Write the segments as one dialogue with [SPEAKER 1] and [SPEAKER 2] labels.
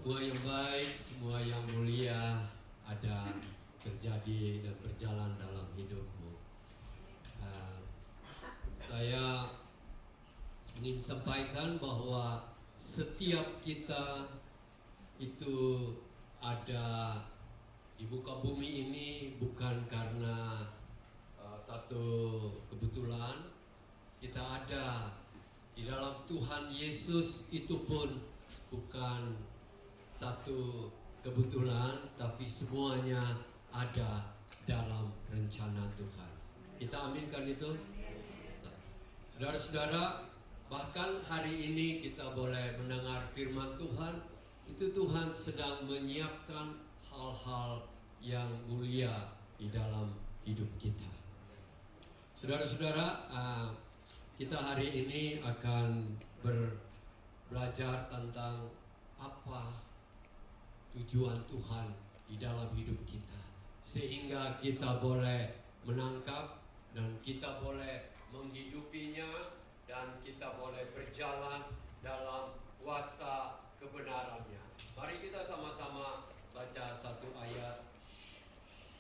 [SPEAKER 1] Semua yang baik, semua yang mulia ada terjadi dan berjalan dalam hidupmu. Saya ingin sampaikan bahwa setiap kita itu ada di muka bumi ini bukan karena satu kebetulan. Kita ada di dalam Tuhan Yesus itu pun bukan satu kebetulan, tapi semuanya ada dalam rencana Tuhan. Kita aminkan itu. Saudara-saudara, bahkan hari ini kita boleh mendengar firman Tuhan. Itu Tuhan sedang menyiapkan hal-hal yang mulia di dalam hidup kita. Saudara-saudara, kita hari ini akan belajar tentang apa tujuan Tuhan di dalam hidup kita, sehingga kita boleh menangkap dan kita boleh menghidupinya dan kita boleh berjalan dalam kuasa kebenarannya. Mari kita sama-sama baca satu ayat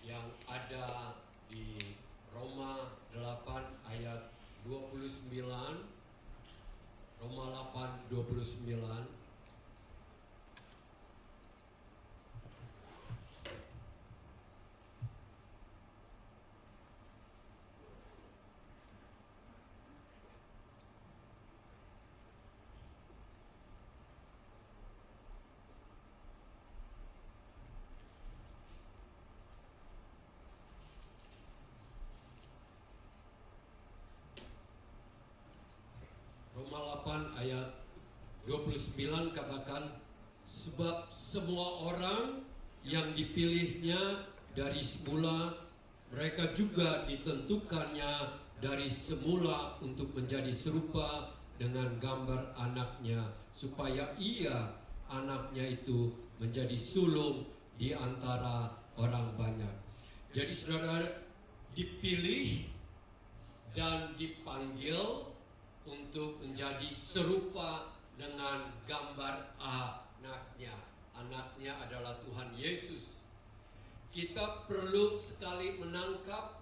[SPEAKER 1] yang ada di Roma 8 ayat 29. Roma 8 29. Roma 8 ayat 29 katakan, sebab semua orang yang dipilihnya dari semula, mereka juga ditentukannya dari semula untuk menjadi serupa dengan gambar anaknya, supaya ia, anaknya itu, menjadi sulung di antara orang banyak. Jadi saudara dipilih dan dipanggil untuk menjadi serupa dengan gambar anaknya. Anaknya adalah Tuhan Yesus. Kita perlu sekali menangkap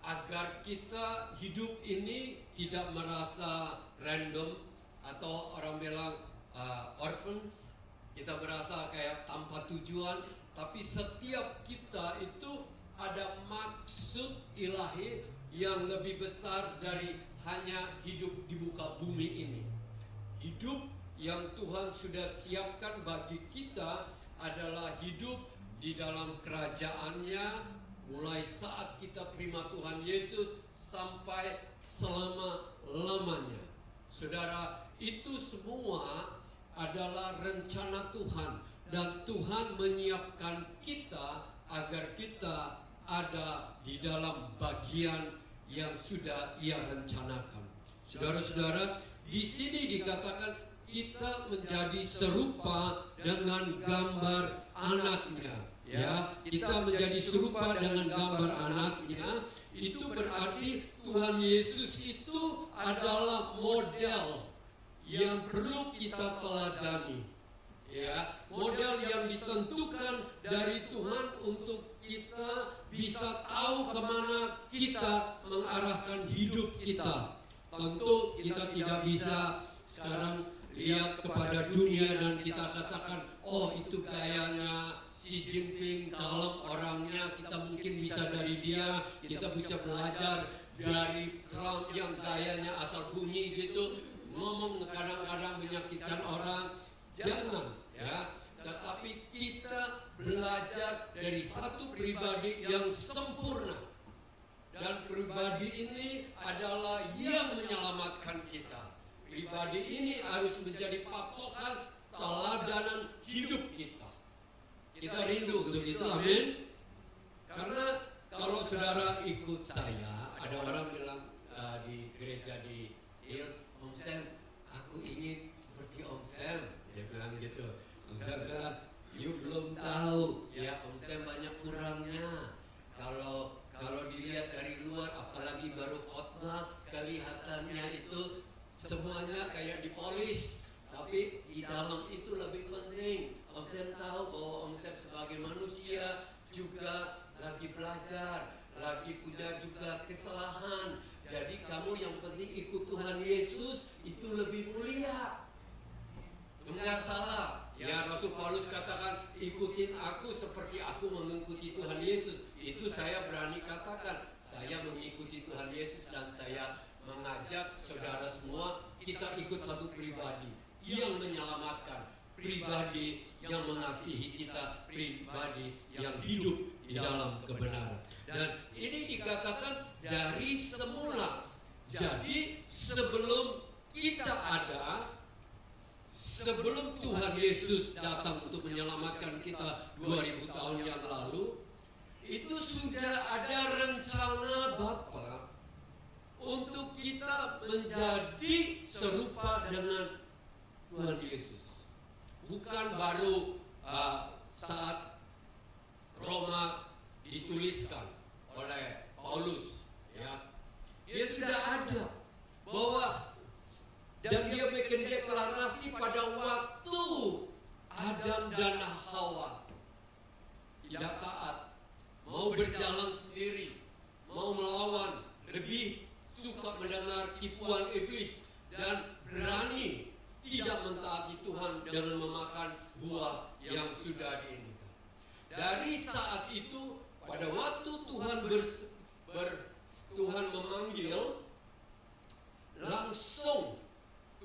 [SPEAKER 1] agar kita hidup ini tidak merasa random, atau orang bilang orphans. Kita merasa kayak tanpa tujuan, tapi setiap kita itu ada maksud ilahi yang lebih besar dari hanya hidup di muka bumi ini. Hidup yang Tuhan sudah siapkan bagi kita adalah hidup di dalam kerajaannya, mulai saat kita terima Tuhan Yesus sampai selama-lamanya. Saudara, itu semua adalah rencana Tuhan, dan Tuhan menyiapkan kita agar kita ada di dalam bagian yang sudah Ia rencanakan. Saudara-saudara, di sini dikatakan kita menjadi serupa dengan gambar anaknya. Ya, kita menjadi serupa dengan gambar anaknya. Itu berarti Tuhan Yesus itu adalah model yang perlu kita teladani. Ya, model yang ditentukan dari Tuhan untuk kita bisa tahu kemana kita mengarahkan hidup kita. Tentu kita tidak bisa sekarang lihat kepada dunia dan kita katakan, oh itu gayanya Xi Jinping, kalem orangnya, kita mungkin bisa dari dia, kita bisa belajar dari Trump yang gayanya asal bunyi gitu, ngomong kadang-kadang menyakitkan orang. Jangan, ya. Tetapi kita belajar dari satu pribadi yang sempurna, dan pribadi ini adalah yang menyelamatkan kita. Pribadi ini harus menjadi patokan teladanan hidup kita. Kita rindu untuk itu, amin. Karena kalau saudara ikut saya, ada orang bilang di gereja di Om Sam, aku ingin seperti Om Sam. Dia bilang gitu. Om Sam bilang, you belum tahu ya, Om Sam banyak kurangnya. Kalau dilihat dari luar, apalagi baru khotbah, kelihatannya itu semuanya kayak dipolis, Tapi di dalam itu lebih penting. Om Sam tahu bahwa Om Sam sebagai manusia juga lagi belajar, lagi punya juga kesalahan. Jadi kamu yang penting ikut Tuhan Yesus itu lebih mulia. Enggak salah. Ya Rasul Paulus katakan, ikutin aku seperti aku mengikuti Tuhan Yesus. Itu saya berani katakan, saya mengikuti Tuhan Yesus dan saya mengajak saudara semua, kita ikut satu pribadi yang menyelamatkan, pribadi yang mengasihi kita, pribadi yang hidup di dalam kebenaran. Dan ini dikatakan dari semula. Jadi sebelum kita ada, sebelum Tuhan Yesus datang untuk menyelamatkan kita 2000 tahun yang lalu, itu sudah ada rencana Bapa untuk kita menjadi serupa dengan Tuhan Yesus. Bukan baru saat Roma dituliskan oleh Paulus, ya. Dia sudah ada bahwa, dan dia bikin deklarasi pada waktu Adam dan Hawa tidak taat, mau berjalan sendiri, mau melawan, lebih suka mendengar tipuan iblis dan berani tidak mentaati Tuhan dengan memakan buah yang sudah diinginkan. Dari saat itu, pada waktu Tuhan memanggil, langsung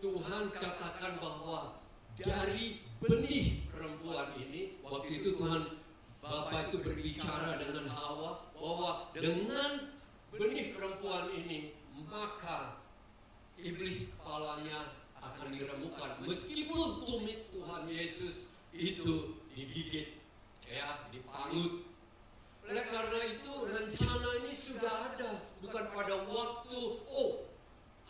[SPEAKER 1] Tuhan katakan bahwa dari benih perempuan ini, waktu itu Tuhan Bapa itu berbicara dengan Hawa bahwa dengan benih perempuan ini maka iblis kepalanya akan diremukkan, meskipun tumit Tuhan Yesus itu digigit, ya, dipangut. Oleh karena itu rencana ini sudah ada, bukan pada waktu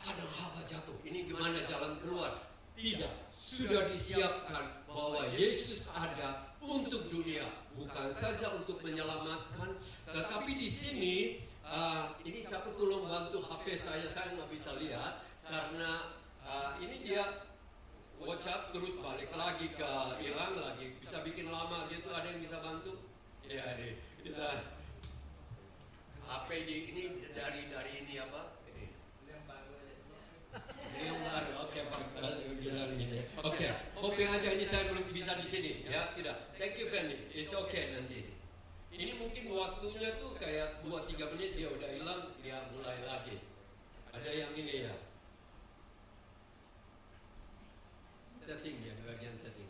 [SPEAKER 1] Adam Hawa jatuh, ini gimana jalan keluar. Tidak, sudah disiapkan bahwa Yesus ada untuk dunia, bukan saja untuk menyelamatkan. Tetapi di sini, ini siapa tolong bantu HP saya nggak bisa lihat karena ini dia WhatsApp terus balik lagi ke hilang lagi, bisa bikin lama gitu. Ada yang bisa bantu? Ya, kita HP ini dari ini apa? Yang baru, oke, oke. Hoping aja ini saya belum bisa di sini, ya sudah. Thank you Fanny, it's okay nanti. Ini mungkin waktunya tuh kayak 2-3 menit dia udah hilang, dia mulai lagi. Ada yang ini ya. Setting ya, bagian setting.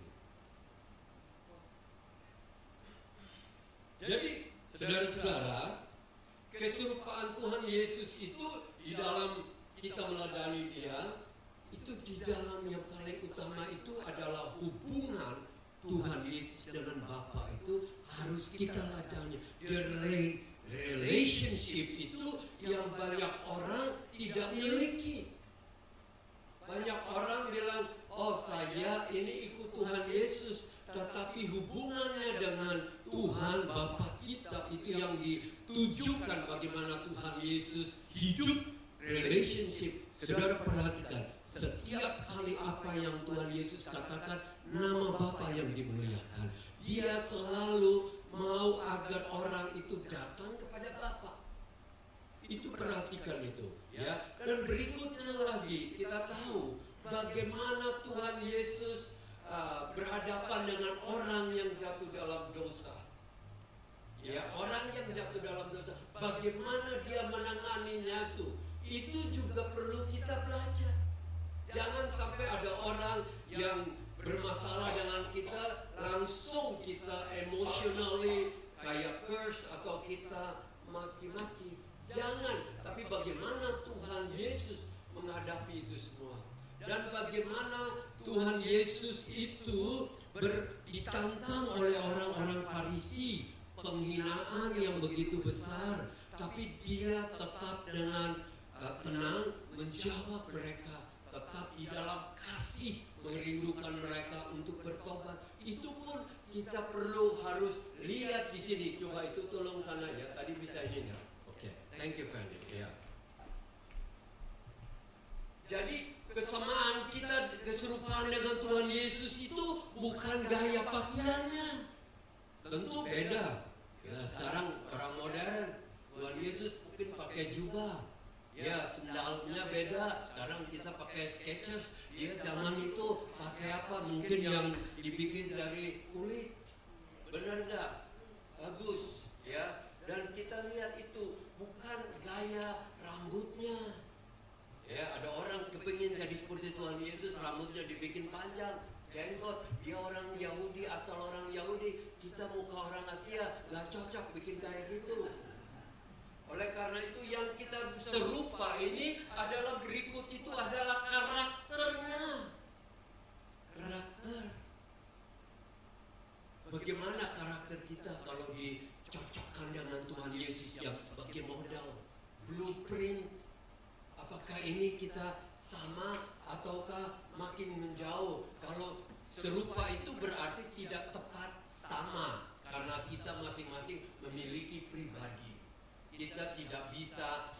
[SPEAKER 1] Jadi, saudara-saudara, keserupaan Tuhan Yesus itu di dalam kita meladani Dia, itu di dalam yang paling utama itu adalah hubungan Tuhan Yesus dengan Bapa itu harus kita ladani. The relationship itu yang banyak orang tidak miliki. Banyak orang bilang, oh saya ini ikut Tuhan Yesus, tetapi hubungannya dengan Tuhan Bapa kita itu yang ditujukan bagaimana Tuhan Yesus hidup relationship. Saudara perhatikan, setiap kali apa yang Tuhan Yesus katakan, nama Bapa yang dimuliakan. Dia selalu mau agar orang itu datang kepada Bapa. Itu perhatikan itu, ya. Dan berikutnya lagi kita tahu bagaimana Tuhan Yesus berhadapan dengan orang yang jatuh dalam dosa. Ya, orang yang jatuh dalam dosa, bagaimana dia menanganinya itu juga perlu kita belajar. Jangan sampai ada orang yang bermasalah dengan kita, langsung kita emotionally kayak curse atau kita maki-maki. Jangan, tapi bagaimana Tuhan Yesus menghadapi itu semua. Dan bagaimana Tuhan Yesus itu ditantang oleh orang-orang Farisi, penghinaan yang begitu besar, tapi dia tetap dengan tenang menjawab mereka, tetap di dalam kasih merindukan mereka untuk bertobat. Itu pun kita perlu harus lihat di sini. Coba itu tolong sana ya. Tadi bisa ini ya. Oke, thank you Fanny. Ya. Jadi kesamaan kita, keserupaan keserupaan dengan Tuhan Yesus itu bukan gaya pakaiannya. Tentu beda. Ya, sekarang orang modern, Tuhan Yesus mungkin pakai jubah. Ya, sendalnya beda. Sekarang kita pakai Skechers. Dia zaman itu pakai apa? Mungkin yang dibikin dari kulit. Benar nggak? Bagus. Ya. Dan kita lihat itu bukan gaya rambutnya. Ya, ada orang kepingin jadi seperti Tuhan Yesus, rambutnya dibikin panjang, jenggot. Dia orang Yahudi, asal orang Yahudi. Kita muka orang Asia, nggak cocok bikin kayak gitu. Oleh karena itu yang kita serupa ini adalah berikut itu adalah karakternya. Karakter. Bagaimana karakter kita kalau dicocokkan dengan Tuhan Yesus yang sebagai model, blueprint? Apakah ini kita sama ataukah makin menjauh? Kalau serupa itu berarti tidak tepat sama, karena kita masing-masing memiliki pribadi. Kita tidak bisa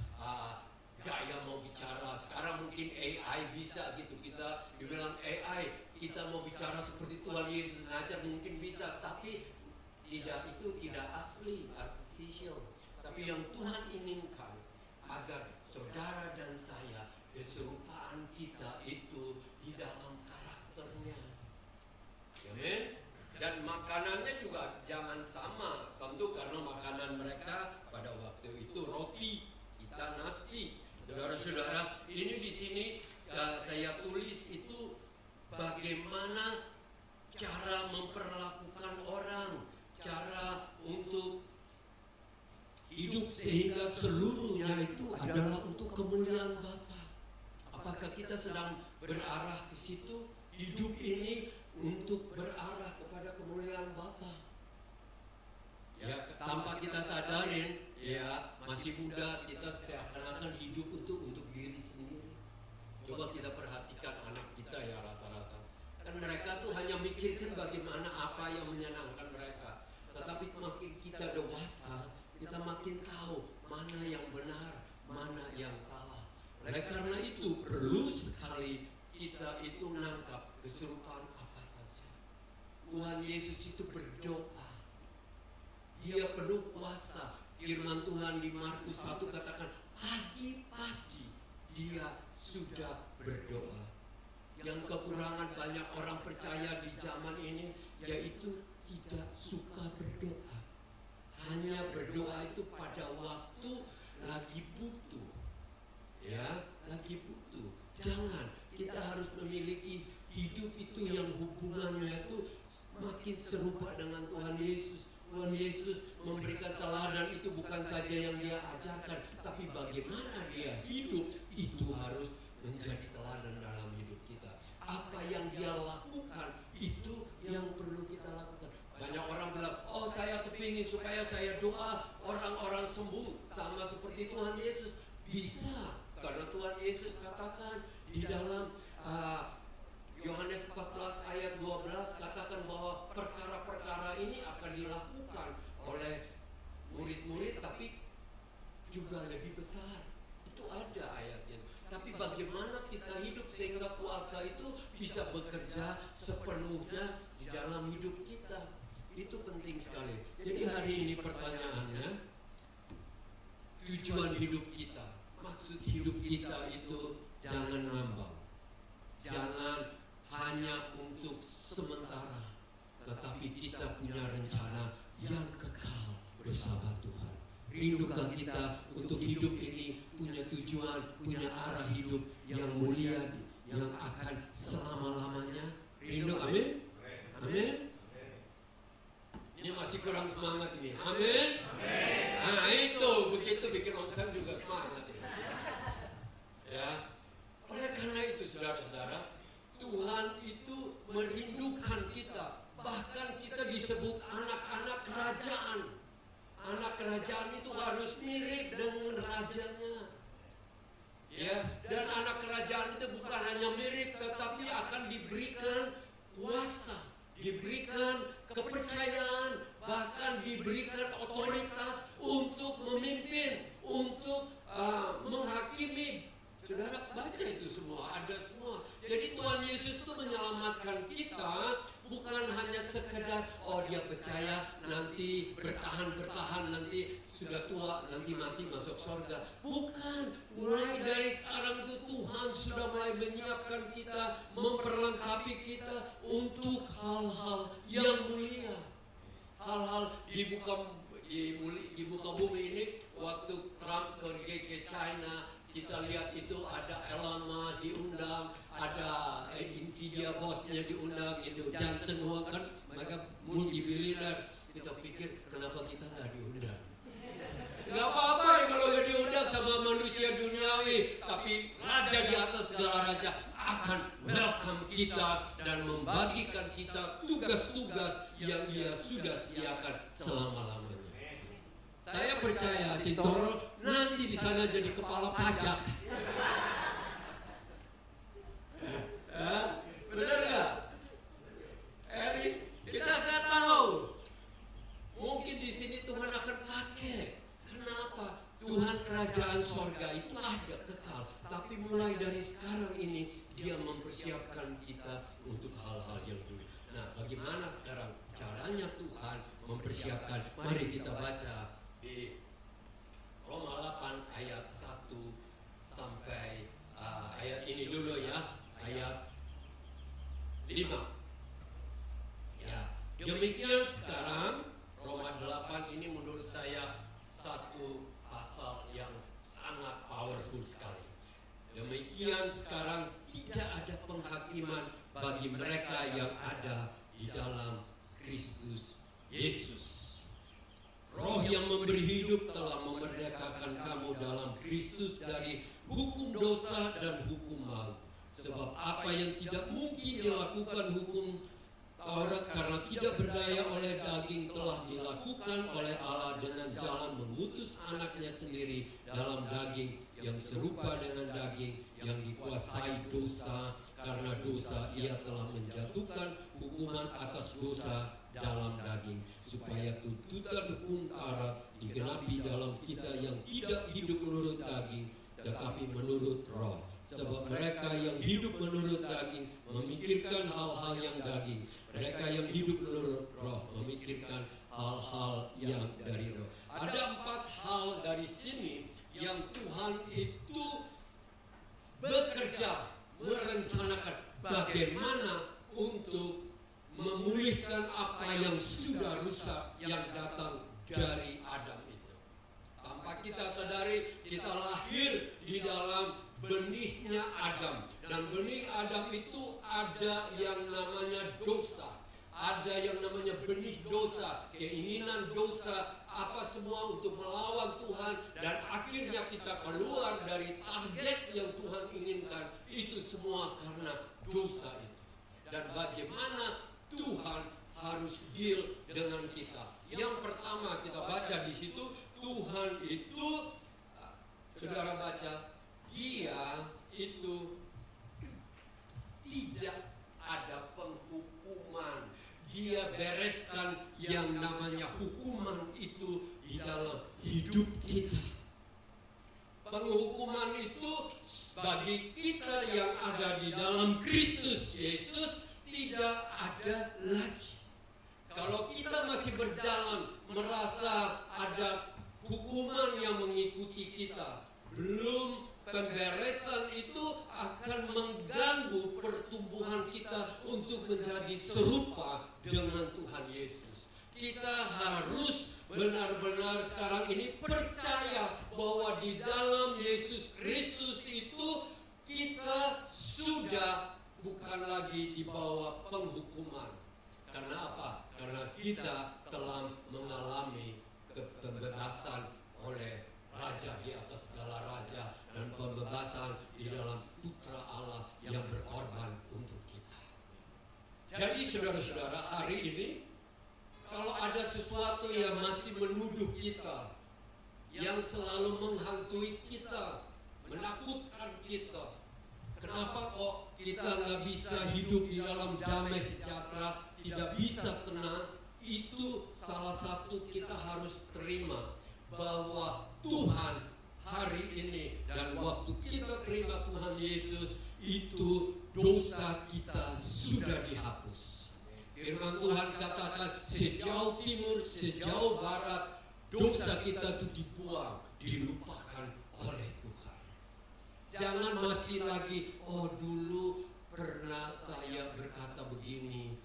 [SPEAKER 1] gaya mau bicara. Sekarang mungkin AI bisa gitu. Kita dibilang AI, kita mau bicara seperti Tuhan Yesus ngajar mungkin bisa, tapi itu tidak asli, artificial. Tapi yang Tuhan inginkan agar saudara dan saya, keserupaan kita itu di dalam karakternya. Amin. Dan makanannya juga jangan sama. Tentu karena makanan mereka pada waktu itu roti, kita nasi. Saudara-saudara, ini di sini saya tulis itu bagaimana cara memperlakukan orang, cara untuk hidup sehingga seluruhnya itu adalah untuk kemuliaan Bapa. Apakah kita sedang berarah ke situ? Hidup ini untuk berarah kepada kemuliaan Bapa. Ya, tanpa kita sadarin, ya masih muda kita seakan-akan hidup untuk diri sendiri. Coba kita perhatikan anak kita ya rata-rata. Kan mereka tuh hanya mikirkan bagaimana apa yang menyenangkan mereka. Tetapi makin kita dewasa, kita makin tahu mana yang benar, mana yang salah. Oleh karena itu perlu sekali kita itu menangkap keserupaan apa saja. Tuhan Yesus itu berdoa. Dia penuh kuasa. Firman Tuhan di Markus 1 katakan, pagi-pagi dia sudah berdoa. Yang kekurangan banyak orang percaya di zaman ini yaitu tidak suka berdoa. Hanya berdoa itu pada waktu lagi butuh. Ya, lagi butuh. Jangan, kita harus memiliki hidup itu yang hubungannya itu makin serupa dengan Tuhan Yesus. Tuhan Yesus memberikan teladan itu bukan saja yang dia ajarkan, tapi bagaimana dia hidup itu harus menjadi teladan dalam hidup kita. Apa yang dia lakukan itu yang perlu kita lakukan. Banyak orang bilang, oh saya kepingin supaya saya doa orang-orang sembuh sama seperti Tuhan Yesus. Bisa, karena Tuhan Yesus katakan di dalam Yohanes 14 ayat 12 katakan bahwa perkara-perkara ini akan dilakukan oleh murid-murid, tapi juga lebih besar. Itu ada ayatnya. Tapi bagaimana kita hidup sehingga kuasa itu bisa bekerja sepenuhnya di dalam hidup kita. Itu penting sekali. Jadi hari ini pertanyaannya, tujuan hidup kita, maksud hidup kita itu jangan ngambang. Jangan hanya untuk sementara, tetapi kita punya rencana yang kekal bersama Tuhan. Rindukah kita untuk hidup ini punya tujuan, punya arah hidup yang mulia, yang akan selama-lamanya. Rindu, amin? Amin? Ini masih kurang semangat ini, amin? Nah itu, begitu bikin onsen juga semangat. Ya, oleh karena itu saudara-saudara, Tuhan itu merindukan kita. Bahkan kita disebut anak-anak kerajaan. Anak kerajaan itu harus mirip dengan rajanya. Ya, dan anak kerajaan itu bukan hanya mirip, tetapi akan diberikan kuasa, diberikan kepercayaan, bahkan diberikan otoritas untuk memimpin, untuk menghakimi. Saudara baca itu semua, ada semua. Jadi Tuhan Yesus itu menyelamatkan sekedar dia percaya nanti bertahan nanti sudah tua nanti mati masuk surga. Bukan, mulai dari sekarang itu Tuhan sudah mulai menyiapkan kita, memperlengkapi kita untuk hal-hal yang mulia. Hal-hal di muka bumi ini. Waktu Trump pergi ke China, kita lihat itu ada Elon Musk diundang, ada Nvidia bosnya diundang, Indo Johnson kan, mereka multi-bilioner. Kita pikir kenapa kita nggak diundang? Gak apa-apa kalau gak diundang sama manusia duniawi, tapi raja di atas segala raja akan welcome kita dan membagikan kita tugas-tugas yang Ia sudah sediakan selama-lamanya. Saya percaya si Toro nanti di sana jadi kepala pajak. Benar nggak? Eri, kita nggak tahu. Mungkin di sini Tuhan akan pakai. Kenapa? Tuhan kerajaan sorga itu ada kekal. Tapi mulai dari sekarang ini Dia mempersiapkan kita untuk hal-hal yang dulu. Nah, bagaimana sekarang caranya Tuhan mempersiapkan? Mari kita baca di Roma 8 ayat 1 sampai ayat ini dulu ya, ayat 5. Ya, demikian sekarang Roma 8 ini menurut saya satu pasal yang sangat powerful sekali. Demikian sekarang tidak ada penghakiman bagi mereka yang ada di dalam Kristus Yesus. Roh yang memberi hidup telah memerdekakan kamu dalam Kristus dari hukum dosa dan hukum maut. Sebab apa yang tidak mungkin dilakukan hukum Taurat karena tidak berdaya oleh daging telah dilakukan oleh Allah dengan jalan mengutus anaknya sendiri dalam daging yang serupa dengan daging yang dikuasai dosa. Karena dosa Ia telah menjatuhkan hukuman atas dosa dalam daging, supaya tuntutan hukum Taurat digenapi dalam kita yang tidak hidup menurut daging, tetapi menurut roh. Sebab mereka yang hidup menurut daging memikirkan hal-hal yang daging, mereka yang hidup menurut roh memikirkan hal-hal yang dari roh. Ada 4 hal dari sini yang Tuhan itu bekerja, merencanakan bagaimana untuk memulihkan apa yang sudah rusak yang datang dari Adam itu. Tanpa kita sadari, kita lahir di dalam benihnya Adam. Dan benih Adam itu ada yang namanya dosa. Ada yang namanya benih dosa, keinginan dosa, apa semua untuk melawan Tuhan. Dan akhirnya kita keluar dari target yang Tuhan inginkan. Itu semua karena dosa itu. Dan bagaimana Tuhan harus deal dengan kita. Yang pertama kita baca di situ, Tuhan itu, saudara baca, Dia itu tidak ada penghukuman. Dia bereskan yang namanya hukuman itu di dalam hidup kita. Penghukuman itu bagi kita yang ada di dalam Kristus Yesus tidak ada lagi. Kalau kita masih berjalan merasa ada hukuman yang mengikuti kita, belum pemberesan itu akan mengganggu pertumbuhan kita untuk menjadi serupa dengan Tuhan Yesus. Kita harus benar-benar sekarang ini percaya bahwa di dalam Yesus Kristus itu kita sudah bukan lagi di bawah penghukuman. Karena apa? Karena kita telah mengalami pembebasan oleh Raja di atas segala raja dan pembebasan di dalam Putra Allah yang berkorban untuk kita. Jadi saudara-saudara, hari ini kalau ada sesuatu yang masih menuduh kita, yang selalu menghantui kita, menakutkan kita, kenapa kok kita nggak bisa hidup di dalam damai sejahtera, tidak bisa tenang, itu salah satu kita harus terima bahwa Tuhan hari ini dan waktu kita terima Tuhan Yesus itu dosa kita sudah dihapus. Firman Tuhan katakan sejauh timur, sejauh barat, dosa kita itu dibuang, dilupakan oleh Tuhan. Jangan masih lagi, oh dulu pernah saya berkata begini,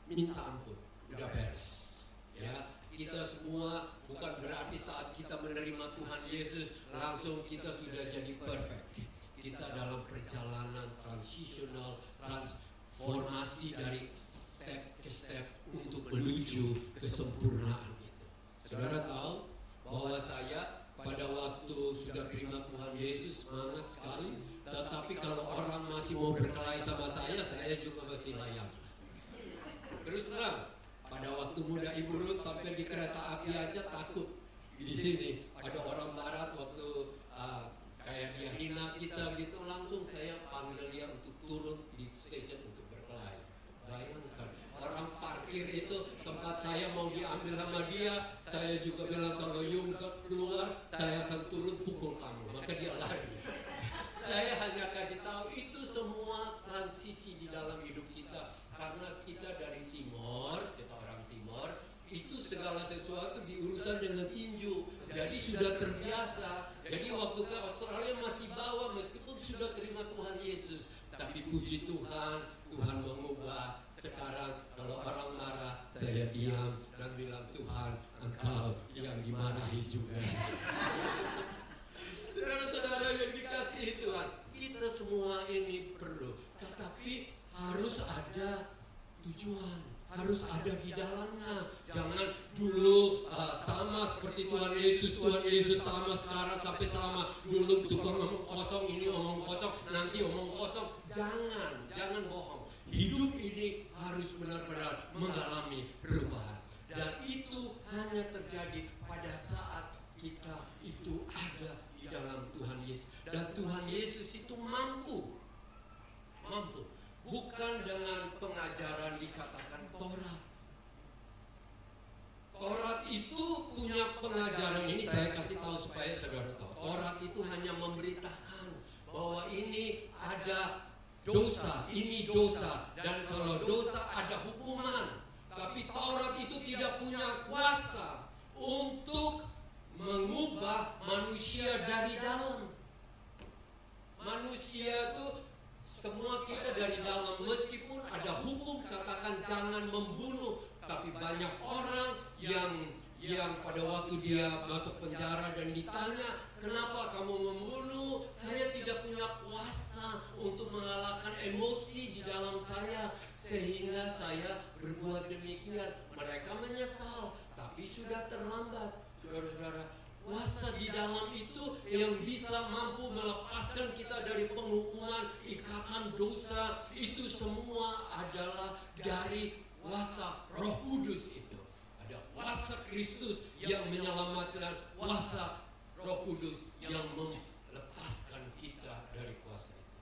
[SPEAKER 1] minta ampun, udah beres. Ya, kita semua bukan berarti saat kita menerima Tuhan Yesus langsung kita sudah jadi perfect. Kita dalam perjalanan transisional, transformasi dari step ke step untuk menuju kesempurnaan itu. Saudara tahu bahwa saya pada waktu sudah terima Tuhan Yesus semangat sekali, tetapi kalau orang masih mau berkelahi sama saya juga masih layak. Terus terang, pada waktu muda Ibu Ruth sampai di kereta api aja takut. Di sini ada orang barat waktu kayak dia hina kita gitu, langsung saya panggil dia untuk turun di stasiun untuk berkelahi. Bayangkan, orang parkir itu tempat saya mau diambil sama dia, saya juga bilang kalau you keluar, saya akan turun pukul kamu. Maka dia lari. Saya hanya kasih tahu itu semua transisi di dalam hidup kita. Karena kita dari timur, kita orang timur, itu segala sesuatu diurusan dengan tinju. Jadi sudah terbiasa. Jadi waktu ke Australia masih bawa meskipun sudah terima Tuhan Yesus. Tapi puji Tuhan, Tuhan mengubah. Sekarang kalau orang marah, saya diam dan bilang, Tuhan, Engkau yang dimarahi juga. Saudara-saudara yang dikasihi Tuhan, kita semua ini perlu. Tetapi harus ada tujuan, harus ada di dalamnya. Jangan dulu sama seperti Tuhan Yesus sama sekarang sampai selama dulu tukang omong kosong, ini omong kosong, nanti omong kosong. Jangan bohong. Hidup ini harus benar-benar mengalami perubahan. Dan itu hanya terjadi pada saat kita itu ada di dalam Tuhan Yesus. Dan Tuhan Yesus itu mampu. Bukan dengan pengajaran dikatakan Taurat. Taurat itu punya pengajaran, ini saya kasih tahu supaya saudara tahu. Taurat itu hanya memberitakan bahwa ini ada dosa, ini dosa, dan kalau dosa ada hukuman. Tapi Taurat itu tidak punya kuasa untuk mengubah manusia dari dalam. Manusia itu semua kita dari dalam, meskipun ada hukum katakan jangan membunuh, tapi banyak orang yang pada waktu dia masuk penjara dan ditanya, kenapa kamu membunuh? Saya tidak punya kuasa untuk mengalahkan emosi di dalam saya, sehingga saya berbuat demikian. Mereka menyesal, tapi sudah terlambat. Saudara-saudara, kuasa di dalam itu yang bisa mampu melepaskan kita dari penghukuman, ikatan dosa, itu semua adalah dari kuasa Roh Kudus itu. Ada kuasa Kristus yang menyelamatkan, kuasa Roh Kudus yang melepaskan kita dari kuasa itu.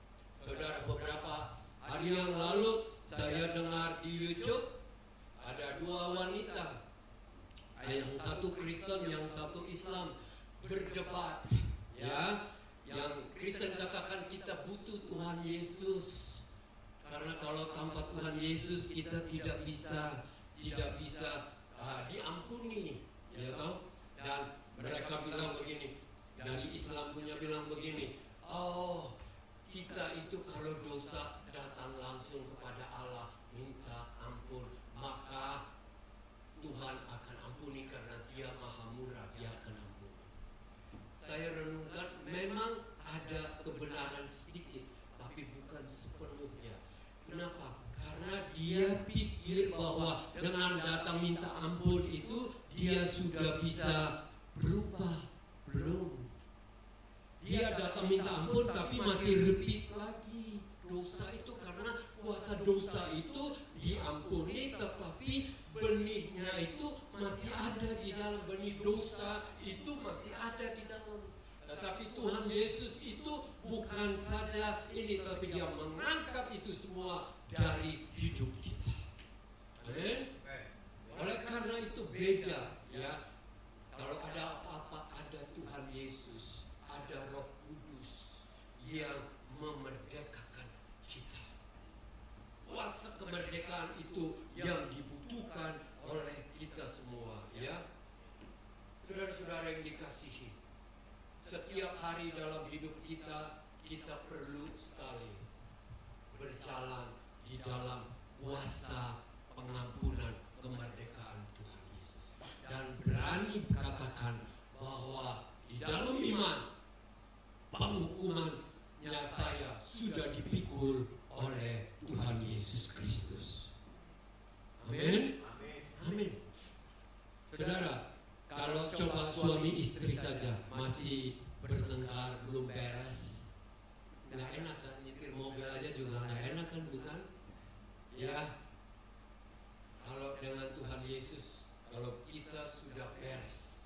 [SPEAKER 1] Saudara, beberapa hari yang lalu saya dengar di YouTube ada dua wanita, yang satu Kristen, yang satu Islam, berdebat. Ya, yang Kristen katakan kita butuh Tuhan Yesus, karena kalau tanpa Tuhan Yesus kita tidak bisa diampuni, ya tahu. Dan mereka bilang begini, dari Islam punya bilang begini, oh kita itu kalau dosa datang langsung kepada Allah minta ampun, maka Tuhan akan ampuni karena Dia Maha Murah, Dia akan ampuni. Saya renungkan, memang ada kebenaran sedikit, tapi bukan sepenuhnya. Kenapa? Karena dia pikir bahwa dengan datang minta ampun itu dia sudah bisa berubah. Belum. Dia datang minta ampun tapi masih repeat lagi dosa itu, karena kuasa dosa itu diampuni, tetapi benihnya itu masih ada di dalam, benih dosa itu masih ada di dalam. Tetapi Tuhan Yesus itu bukan saja ini, tapi Dia mengangkat itu semua dari hidup kita. Amin. Oleh karena itu beda, ya. Kalau ada apa-apa, ada Tuhan Yesus, ada Roh Kudus yang memerdekakan kita. Kuasa kemerdekaan itu yang dibutuhkan oleh kita semua, ya. Saudara-saudara yang dikasihi, setiap hari dalam hidup kita, kita perlu sekali berjalan di dalam kuasa pengampunan kemerdekaan Tuhan Yesus, dan berani katakan bahwa di dalam iman penghukumannya saya sudah dipikul oleh Tuhan Yesus Kristus. Amin. Amin. Saudara, kalau coba suami istri saja masih bertengkar, belum beres, nggak enak kan? Nyetir mobil aja juga nggak enak kan, bukan? Ya. Kalau dengan Tuhan Yesus, kalau kita sudah beres,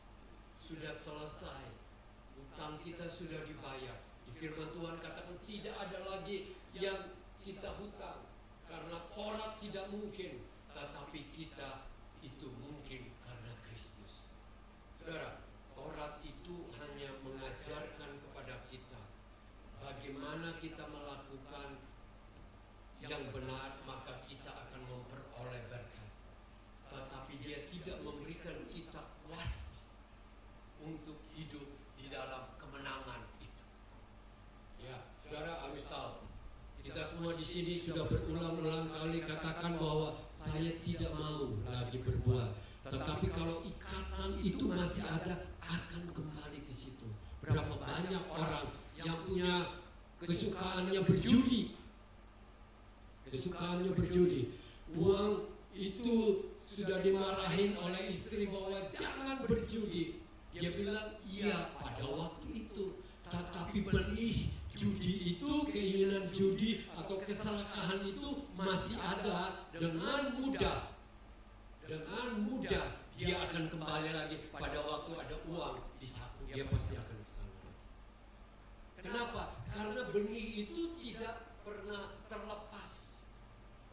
[SPEAKER 1] sudah selesai, utang kita sudah dibayar. Di firman Tuhan katakan tidak ada lagi yang kita hutang, karena Taurat tidak mungkin, tetapi kita itu mungkin karena Kristus. Saudara, Taurat itu hanya mengajarkan kepada kita bagaimana kita melakukan yang benar, maka kita akan memperoleh berkat. Tetapi dia tidak memberikan kita kuasa untuk hidup di dalam kemenangan itu. Ya, saudara harus tahu, kita semua di sini sudah berulang-ulang kali katakan bahwa saya tidak mau lagi berbuat. Tetapi kalau ikatan itu masih ada, akan kembali ke situ. Berapa banyak orang yang punya kesukaannya berjudi. Kesukaannya berjudi. Uang itu sudah dimarahin oleh istri bahwa jangan berjudi. Dia bilang iya pada waktu itu. Tetapi benih judi itu, keinginan judi atau keserakahan itu masih ada. Dengan mudah dia akan kembali lagi pada waktu ada uang di saku, dia pasti akan kesana. Kenapa? Karena benih itu tidak pernah terlepas.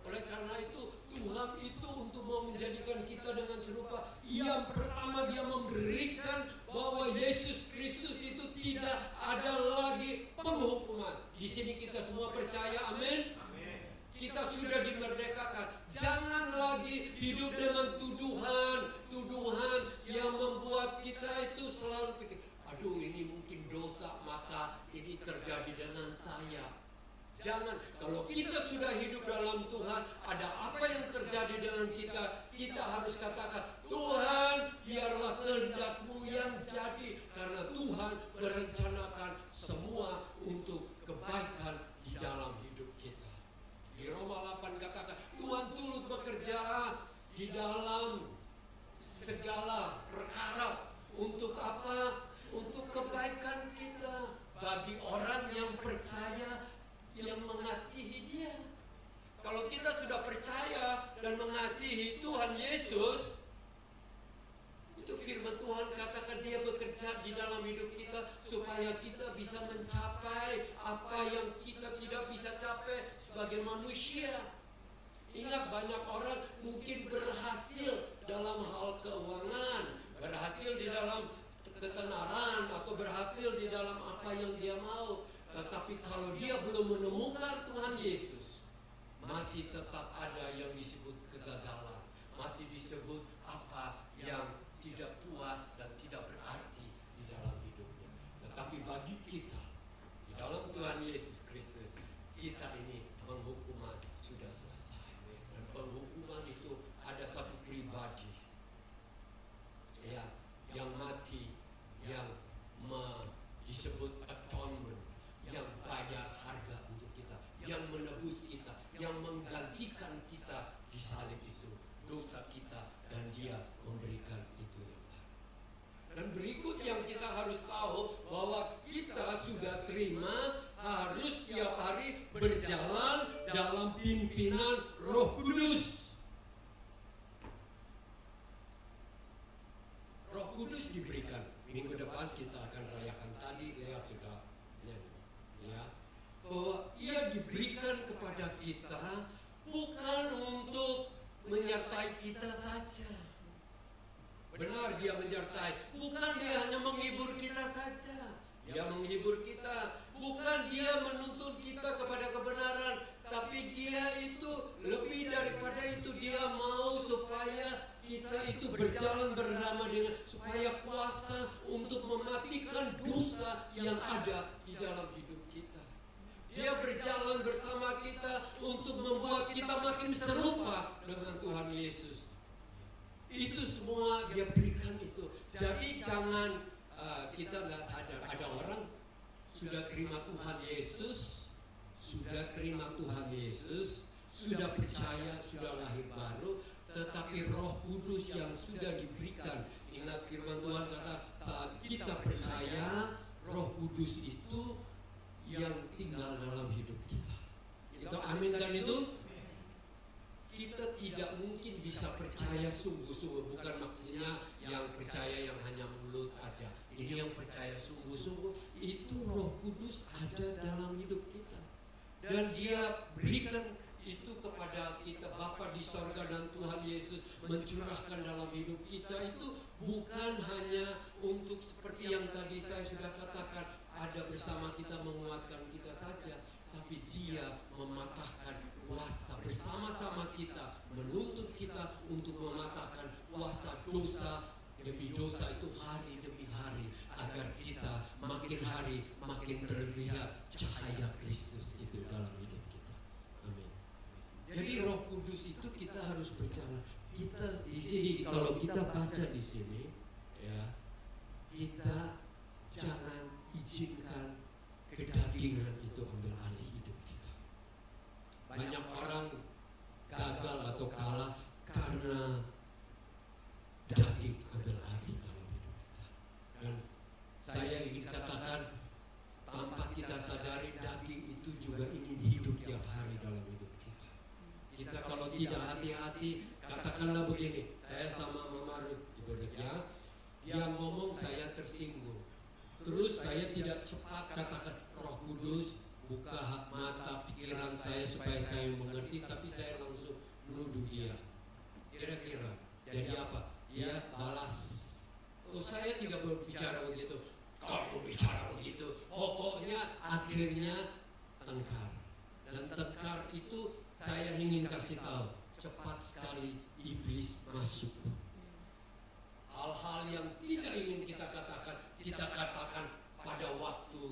[SPEAKER 1] Oleh karena itu Tuhan itu untuk mau menjadikan kita dengan serupa, yang pertama dia memberikan bahwa Yesus Kristus itu tidak ada lagi penghukuman. Di sini kita semua percaya, amin. Kita sudah dimerdekakan. Jangan lagi hidup dengan tuduhan yang membuat kita itu selalu pikir, aduh ini mungkin dosa, maka ini terjadi dengan saya. Jangan, kalau kita sudah hidup dalam Tuhan, ada apa yang terjadi dengan kita, kita harus katakan, Tuhan biarlah kehendak-Mu yang jadi, karena Tuhan merencanakan semua untuk kebaikan di dalam hidup kita. Di Roma 8 katakan, Tuhan turut bekerja di dalam segala perkara. Untuk apa? Untuk kebaikan kita. Bagi orang yang percaya, yang mengasihi Dia. Kalau kita sudah percaya dan mengasihi Tuhan Yesus, itu firman Tuhan katakan Dia bekerja di dalam hidup kita supaya kita bisa mencapai apa yang kita tidak bisa capai sebagai manusia. Ingat, banyak orang mungkin berhasil dalam hal keuangan, berhasil di dalam ketenaran, atau berhasil di dalam apa yang dia mau. Tetapi kalau dia belum menemukan Tuhan Yesus, masih tetap ada yang disebut kegagalan, masih disebut apa yang tidak puas dan tidak berarti di dalam hidupnya. Tetapi bagi kita, di dalam Tuhan Yesus Kristus, kita ini penghukuman sudah selesai. Dan penghukuman itu ada satu pribadi ya, yang mati, yang disebut atonement, yang bayar harga untuk kita, yang menebus kita, yang menggantikan kita di salib itu, dosa kita, dan Dia memberikan itu yang baru. Dan berikut yang kita harus tahu, bahwa kita sudah terima, harus tiap hari berjalan dalam pimpinan Roh Kudus. Roh Kudus diberikan. Minggu depan kita akan rayakan, tadi Lea sudah nyanyi, ya, bahwa Ia diberikan kepada kita bukan untuk menyertai kita saja. Benar, Dia menyertai, bukan Dia hanya menghibur kita saja. Dia menghibur kita, bukan Dia menuntun kita kepada kebenaran, tapi Dia itu lebih dari berjalan bersama dengan supaya kuasa untuk mematikan dosa yang ada di dalam hidup kita. Dia berjalan bersama kita untuk membuat kita makin serupa dengan Tuhan Yesus. Itu semua dia berikan itu. Jadi jangan kita nggak sadar. Ada orang sudah terima Tuhan Yesus, sudah percaya, sudah lahir baru, tetapi Roh Kudus yang sudah diberikan. Ingat firman Tuhan kata, saat kita percaya, Roh Kudus itu yang tinggal dalam hidup kita. Itu amin kan itu? Kita tidak mungkin bisa percaya sungguh-sungguh. Bukan maksudnya yang percaya yang hanya mulut aja. Ini yang percaya sungguh-sungguh. Itu Roh Kudus ada dalam hidup kita. Dan dia berikan itu kepada kita. Bapa di sorga dan Tuhan Yesus mencurahkan dalam hidup kita itu bukan hanya untuk seperti yang tadi saya sudah katakan, ada bersama kita menguatkan kita saja, tapi dia mematahkan kuasa bersama-sama kita, menuntut kita untuk mematahkan kuasa dosa demi dosa itu hari demi hari, agar kita makin hari makin terlihat cahaya Kristus itu dalam hidup kita. Amin. Jadi Roh Kudus itu kita harus berjalan. Kita di sini, kalau kita baca di sini, ya, kita jangan izinkan kedagingan itu ambil alih hidup kita. Banyak orang gagal atau kalah karena daging ambil alih dalam hidup kita. Dan saya ingin katakan, tanpa kita sadari, daging itu juga ingin hidup tiap hari dalam hidup kita. Kita kalau tidak hati-hati, katakanlah begini, saya sama Mama Ruth Ibu Ruth, ya, dia ngomong saya tersinggung. Terus saya tidak cepat katakan, Roh Kudus buka mata pikiran saya supaya saya mengerti, tapi saya langsung nuduh dia. Kira-kira jadi apa? Dia balas. Oh, saya tidak berbicara begitu. Kalau bicara begitu, pokoknya akhirnya tengkar. Dan tengkar itu saya ingin kasih tahu, cepat sekali iblis masuk. Hal-hal yang tidak ingin kita katakan pada waktu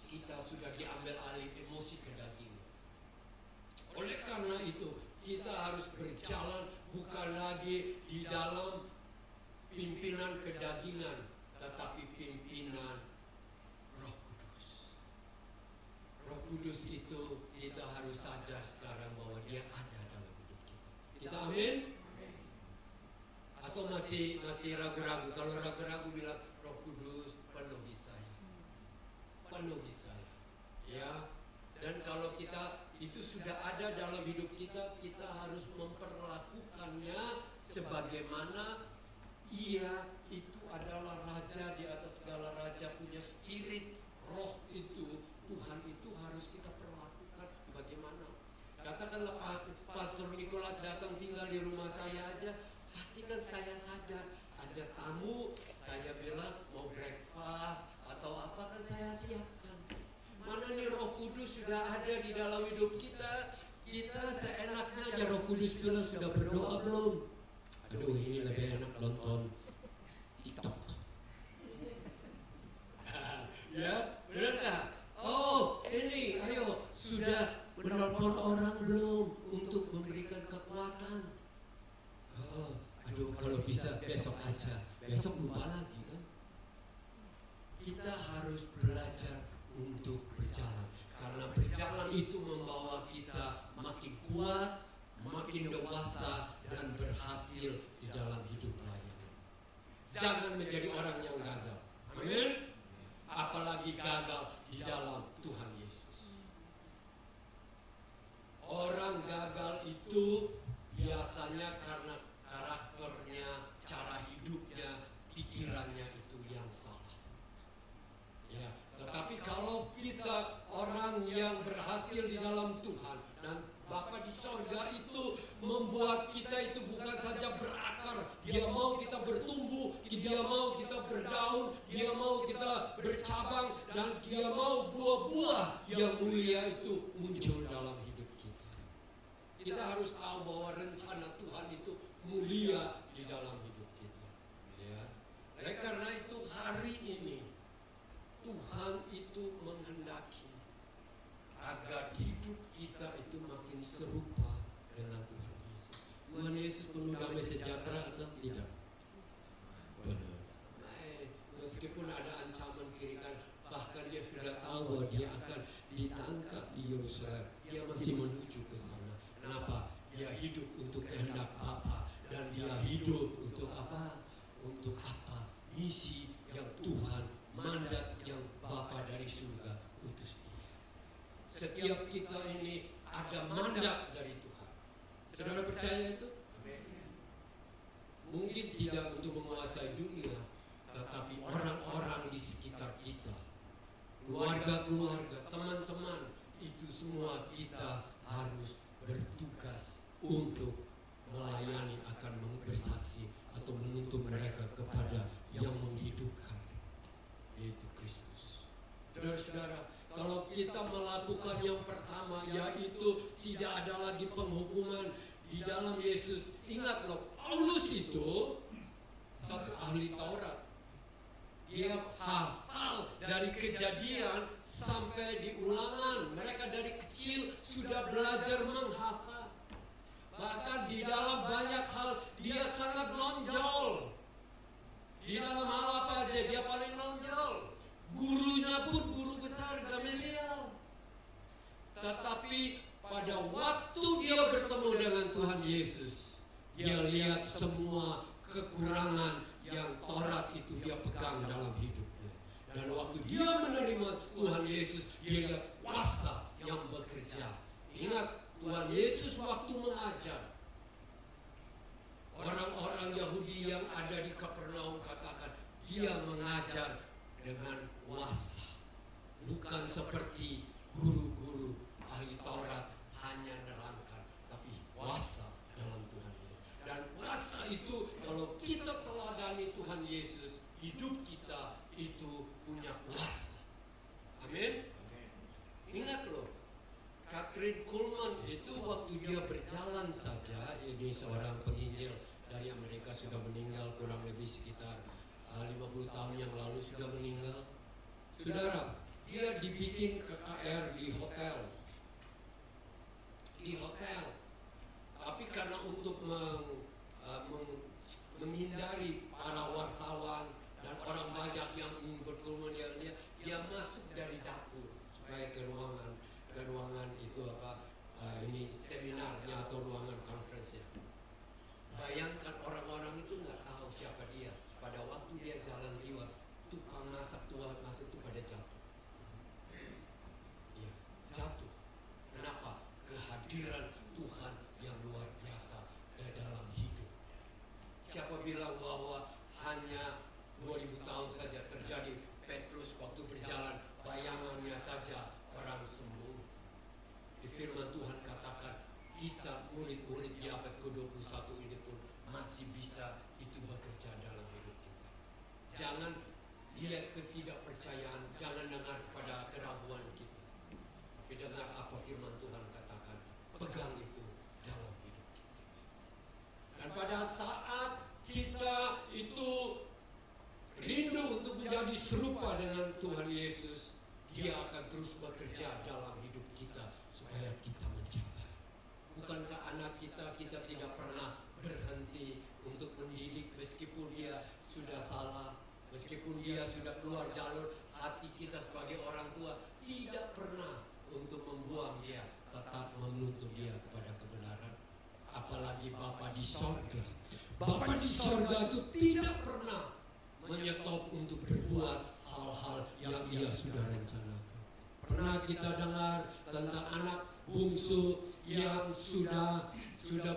[SPEAKER 1] kita sudah diambil alih emosi kedagingan. Oleh karena itu, kita harus berjalan bukan lagi di dalam pimpinan kedagingan, tetapi pimpinan Roh Kudus. Roh Kudus itu kita harus sadar sekarang bahwa dia ada dalam hidup kita. Kita amin? Atau masih ragu-ragu? Kalau ragu-ragu bilang, Roh Kudus penuhi saya, ya. Dan kalau kita itu sudah ada dalam hidup kita, kita harus memperlakukannya sebagaimana ia itu adalah raja di atas segala raja, punya spirit, roh itu, Tuhan itu harus kita perlakukan bagaimana. Katakanlah Pastor Nicholas datang tinggal di rumah saya aja, pastikan saya sadar ada tamu, saya bilang mau breakfast atau apa, kan saya siapkan. Mana nih Roh Kudus sudah ada di dalam hidup kita, kita seenaknya aja. Roh Kudus bilang, sudah berdoa belum? Aduh, ini lebih enak nonton TikTok. Ya, benar nggak? Oh, ini, ayo, sudah menelpon orang belum untuk memberikan kekuatan? Oh, aduh, kalau bisa besok aja, besok lupa lagi kan? Kita harus belajar untuk berjalan, karena berjalan itu membawa kita makin kuat, makin dewasa, dan berhasil di dalam hidup lainnya. Jangan menjadi orang yang gagal. Amin. Apalagi gagal di dalam Tuhan Yesus. Orang gagal itu biasanya karena karakternya, cara hidupnya, pikirannya itu yang salah. Ya, tetapi kalau kita orang yang berhasil di dalam Tuhan, dan Bapa di sorga itu membuat kita itu bukan saja berakar, dia mau kita bertumbuh, dia mau kita berdaun, dia mau kita bercabang, dan dia mau buah-buah yang mulia itu muncul dalam hidup kita. Kita harus tahu bahwa rencana Tuhan itu mulia di dalam hidup kita. Ya. Oleh karena itu hari ini Tuhan itu menghendaki agar hidup kita itu makin serupa dengan Tuhan Yesus. Tuhan Yesus penuh damai sejahtera atau tidak? Benar. Meskipun ada ancaman kiri kanan, bahkan dia sudah tahu bahwa dia akan ditangkap di Yerusalem, dia masih menuju ke sana. Kenapa? Dia hidup untuk kehendak Bapa, dan dia hidup untuk apa? Untuk apa? Misi yang Tuhan, mandat yang Bapa dari surga utus dia. Setiap kita ini ada mandat dari Tuhan. Saudara percaya itu? Mungkin tidak untuk menguasai dunia, tetapi orang-orang di sekitar kita, keluarga-keluarga, teman-teman, itu semua kita harus bertugas untuk melayani, akan bersaksi atau menuntun mereka kepada yang menghidupkan, yaitu Kristus. Saudara-saudara, kalau kita melakukan yang pertama, yaitu tidak ada lagi penghukuman di dalam Yesus. Ingat loh, Paulus itu satu ahli Taurat. Dia hafal dari Kejadian sampai di Ulangan. Mereka dari kecil sudah belajar menghafal. Bahkan di dalam banyak hal dia sangat menonjol. Di dalam hal apa aja dia paling menonjol. Gurunya pun guru besar Gamaliel. Tetapi pada waktu dia bertemu dengan Tuhan Yesus, dia lihat semua kekurangan yang Taurat itu dia pegang dalam hidupnya. Dan waktu dia menerima Tuhan Yesus, dia lihat kuasa yang bekerja. Ingat, Tuhan Yesus waktu mengajar, orang-orang Yahudi yang ada di Kapernaum katakan, dia mengajar dengan kuasa. Bukan seperti guru-guru ahli Taurat hanya nerangkan, tapi kuasa dalam Tuhan Yesus. Dan kuasa itu kalau kita teladani Tuhan Yesus, hidup kita itu punya kuasa. Amin. Ingat loh, Kathryn Kuhlman itu waktu dia berjalan saja, ini seorang penginjil dari Amerika, sudah meninggal kurang lebih sekitar 50 tahun yang lalu sudah meninggal. Saudara, dia dibikin KKR di hotel. Tapi karena untuk menghindari para wartawan dan orang banyak yang ingin berkerumun, dia masuk dari dapur supaya ke ruangan itu ini seminarnya atau ruangan conference-nya. Bayangkan orang-orang itu nggak tahu siapa dia. Pada waktu dia jalan lewat, tukang masak itu pada jatuh. Ya, jatuh. Kenapa? Kehadiran Tuhan yang luar biasa dalam hidup. Siapa bilang bahwa hanya 2000 tahun saja terjadi? Petrus waktu berjalan, bayangannya saja orang sembuh. Di firman Tuhan katakan, kita murid-murid di abad ke-21 ini pun masih bisa itu bekerja dalam hidup kita. Jangan lihat ketidakpercayaan, jangan dengar pada keraguan kita. Tapi dengar apa firman Tuhan katakan, pegang itu dalam hidup kita. Dan pada saat kita itu rindu untuk menjadi serupa dengan Tuhan Yesus, Dia akan terus bekerja dalam hidup kita supaya kita mencapai. Bukankah anak kita tidak pernah berhenti untuk mendidik meskipun dia sudah salah, meskipun dia sudah keluar jalur, hati kita sebagai orang tua tidak pernah untuk membuang dia, tetap menuntun dia kepada kebenaran. Apalagi Bapa di sorga. Bapa di sorga itu tidak pernah menyetop untuk berbuat hal-hal yang Ia sudah rencanakan. Pernah kita dengar tentang anak bungsu yang sudah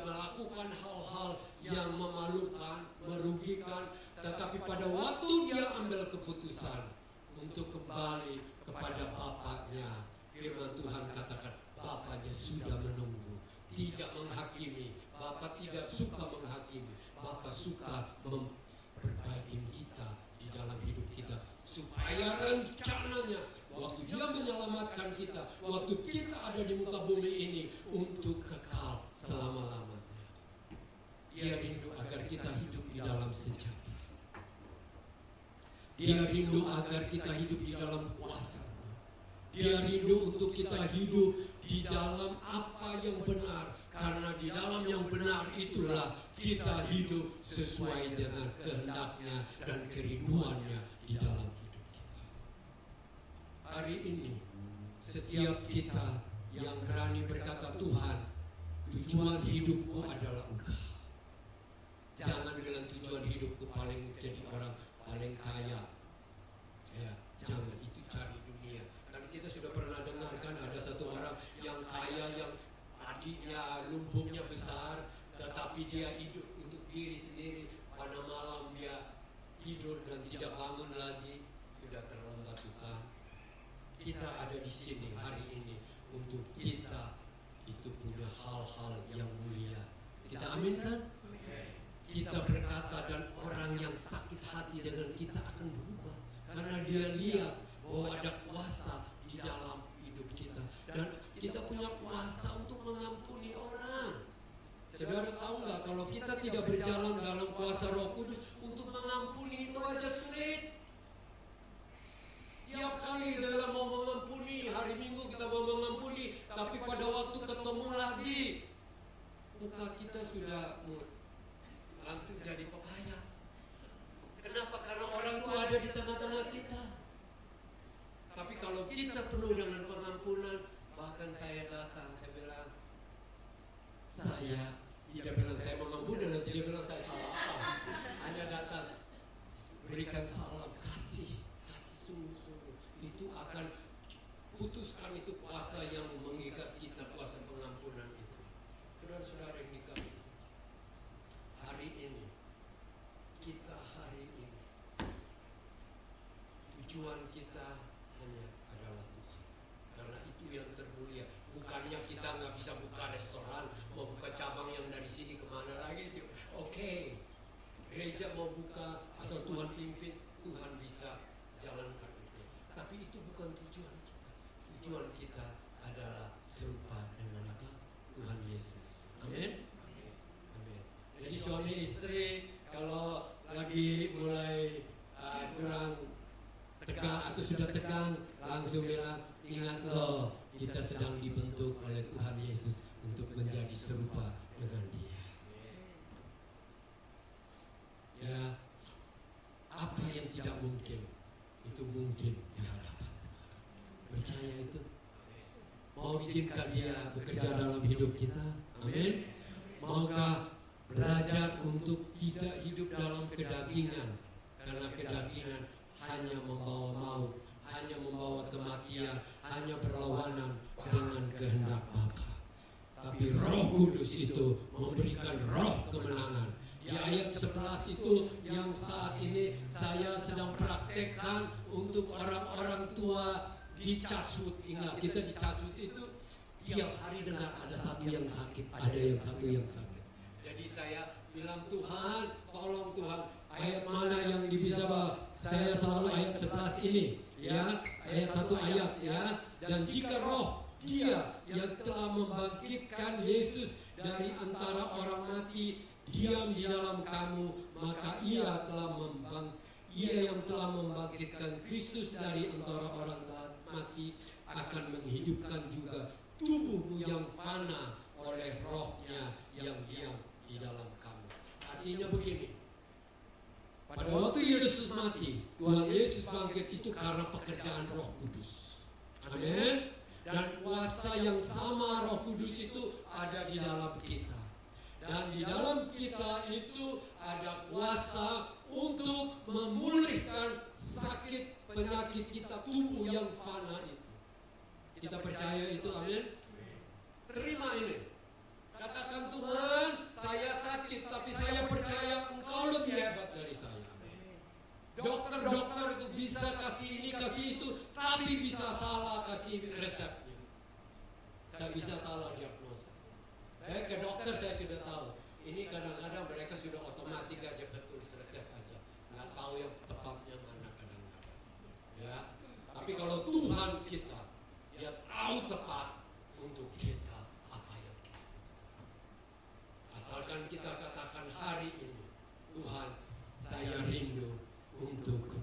[SPEAKER 1] melakukan hal-hal yang memalukan, merugikan, tetapi pada waktu dia ambil keputusan untuk kembali kepada bapaknya, firman Tuhan katakan, bapaknya sudah menunggu, tidak menghakimi. Bapak tidak suka menghakimi, Bapak suka memperbaiki kita di dalam hidup kita, supaya rencananya waktu Dia menyelamatkan kita, waktu kita ada di muka bumi ini untuk kekal selama-lamanya. Dia rindu Dia rindu agar kita hidup di dalam kuasa. Dia rindu untuk kita hidup di dalam apa yang benar. Karena di dalam yang benar itulah kita hidup sesuai dengan kehendaknya dan kerinduannya di dalam hidup kita. Hari ini, setiap kita yang berani berkata, Tuhan, tujuan hidupku adalah Engkau. Jangan bilang tujuan hidupku paling jadi orang paling kaya. Ya, jangan itu cari dunia. Karena kita sudah pernah dengarkan ada satu orang yang kaya, yang adiknya lumbungnya besar, tetapi dia hidup untuk diri sendiri. Pada malam dia tidur dan tidak bangun lagi. Sudah terlambat, Tuhan. Kita ada di sini hari ini untuk kita itu punya hal-hal yang mulia. Kita aminkan? Kita berkata dan orang yang sakit hati dengan kita akan berubah. Karena dia lihat bahwa ada kuasa di dalam hidup kita. Dan kita punya kuasa untuk mengampuni orang. Saudara tahu nggak, kalau kita tidak berjalan dalam kuasa Roh Kudus untuk mengampuni itu aja sulit. Tiap kali kita bilang mau mengampuni, hari Minggu kita mau mengampuni, tapi pada waktu ketemu lagi, muka kita sudah langsung jadi pepaya. Kenapa? Karena orang itu ada di tengah-tengah kita. Tapi kalau kita penuh dengan pengampunan, bahkan saya datang, saya bilang, saya tidak bilang saya mengampuni dan tidak bilang saya salah apa. Hanya datang, berikan salam, kasih sungguh-sungguh. Itu akan putuskan itu kuasa yang mengikat kita, kuasa pengampunan itu. Saudara-saudara yang dikasih, hari ini, kita hari ini, tujuan kita hanya adalah Tuhan. Karena itu yang termulia. Bukannya kita nggak bisa buka restoran, mau buka cabang yang dari sini kemana lagi itu. Oke, gereja mau buka, asal Tuhan pimpin, Tuhan bisa jalankan itu. Tapi itu bukan tujuan kita. Tujuan kita adalah serupa dengan apa? Tuhan Yesus. Amin. Amin. Jadi suami istri kalau lagi mulai kurang tegang atau sudah tegang, langsung bilang, ingat loh, kita sedang dibentuk oleh Tuhan Yesus untuk menjadi serupa dengan Dia. Ya, apa yang tidak mungkin itu mungkin di hadapan Tuhan. Percaya itu. Mau izinkan Dia bekerja dalam hidup kita. Amin. Maukah belajar untuk tidak hidup dalam kedagingan, karena kedagingan hanya membawa maut, hanya membawa kematian, hanya berlawanan dengan kehendak Bapa. Tapi Roh Kudus itu memberikan roh kemenangan. Di ayat 11 itu yang saat ini saya sedang praktekkan untuk orang-orang tua di Casut. Ingat, kita di Casut itu tiap hari dengar ada satu yang sakit, ada yang satu yang sakit. Jadi saya bilang, Tuhan, tolong Tuhan, ayat mana yang bisa bawa? Saya selalu ayat 11 ini, ya, ayat 1 ayat, ya. Dan jika roh Dia yang telah membangkitkan Yesus dari antara orang mati diam di dalam kamu, maka Ia yang telah membangkitkan Kristus dari antara orang mati akan menghidupkan juga tubuhmu yang fana oleh rohnya yang diam di dalam kamu. Artinya begini, pada waktu Yesus mati, Tuhan Yesus bangkit itu karena pekerjaan Roh Kudus. Amin. Dan kuasa yang sama Roh Kudus itu ada di dalam kita. Dan di dalam kita itu ada kuasa untuk memulihkan sakit penyakit kita, tubuh yang fana itu. Kita percaya itu, amin. Terima ini. Katakan, Tuhan, saya sakit, tapi saya percaya Engkau lebih hebat dari saya. Dokter-dokter itu bisa kasih ini, kasih itu, tapi bisa salah kasih resepnya. Saya bisa salah diagnosa. Saya ke dokter, saya sudah tahu. Ini kadang-kadang mereka sudah otomatis aja betul resep aja. Nggak tahu yang tepatnya mana kadang-kadang. Ya. Tapi kalau Tuhan kita, Dia tahu tepat untuk kita apa yang kita. Asalkan kita katakan hari ini, Tuhan, saya rindu untuk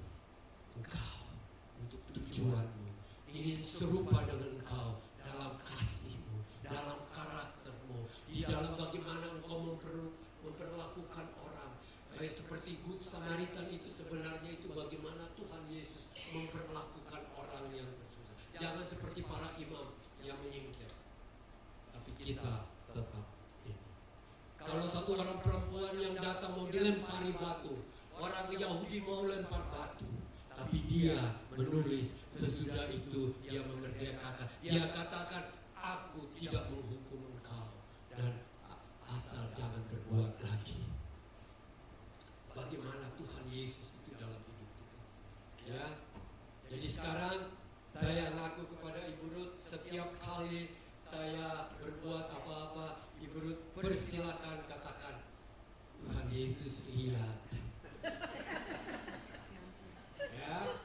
[SPEAKER 1] seperti Good Samaritan itu sebenarnya itu bagaimana Tuhan Yesus memperlakukan orang yang bersusah. Jangan seperti para imam yang menyingkir, tapi kita tetap ini. Kalau satu orang perempuan yang datang mau dilempari batu, orang Yahudi mau lempar batu, tapi dia menulis sesudah itu dia memerdekakan. Dia katakan, aku tidak menghukum engkau dan asal jangan berbuat lagi. Bagaimana Tuhan Yesus itu dalam hidup kita, ya. Jadi sekarang saya ngaku kepada Ibu Ruth, setiap kali saya berbuat apa-apa, Ibu Ruth persilakan katakan, Tuhan Yesus lihat. Ya,